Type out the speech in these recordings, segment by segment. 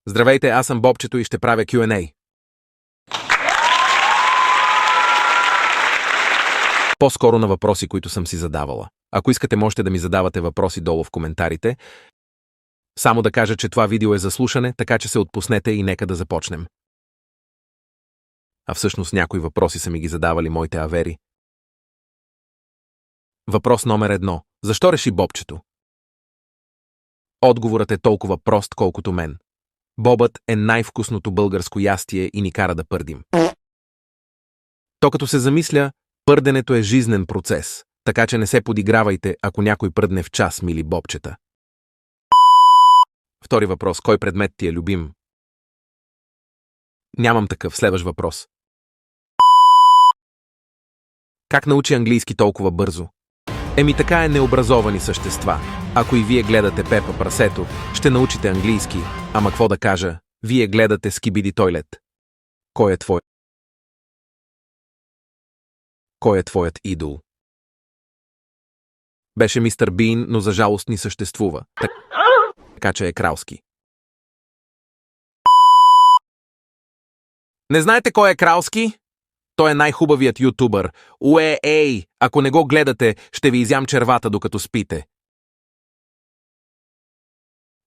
Здравейте, аз съм Бобчето и ще правя Q&A. По-скоро на въпроси, които съм си задавала. Ако искате, можете да ми задавате въпроси долу в коментарите. Само да кажа, че това видео е за слушане, така че се отпуснете и нека да започнем. А всъщност някои въпроси са ми ги задавали моите авери. Въпрос номер 1. Защо реши Бобчето? Отговорът е толкова прост, колкото мен. Бобът е най-вкусното българско ястие и ни кара да пърдим. То като се замисля, пърденето е жизнен процес, така че не се подигравайте, ако някой пръдне в час, мили бобчета. Втори въпрос. Кой предмет ти е любим? Нямам такъв. Следващ въпрос. Как научи английски толкова бързо? Така е, необразовани същества. Ако и вие гледате Пепа прасето, ще научите английски. Ама какво да кажа? Вие гледате Скибиди Тойлет. Кой е твоят идол? Беше мистер Бин, но за жалост ни съществува. Така че е кралски. Не знаете кой е кралски? Той е най-хубавият ютубър. Ей, ако не го гледате, ще ви изям червата докато спите.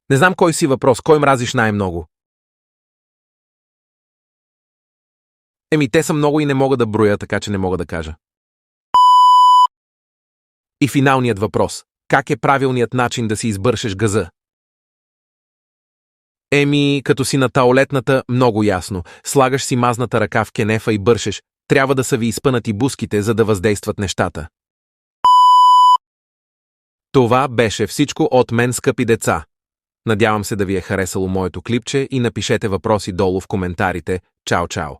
Не знам кой си въпрос, кой мразиш най-много? Те са много и не мога да броя, така че не мога да кажа. И финалният въпрос. Как е правилният начин да си избършеш газа? Като си на таолетната, много ясно. Слагаш си мазната ръка в кенефа и бършеш. Трябва да са ви изпънати буските, за да въздействат нещата. Това беше всичко от мен, скъпи деца. Надявам се да ви е харесало моето клипче и напишете въпроси долу в коментарите. Чао, чао!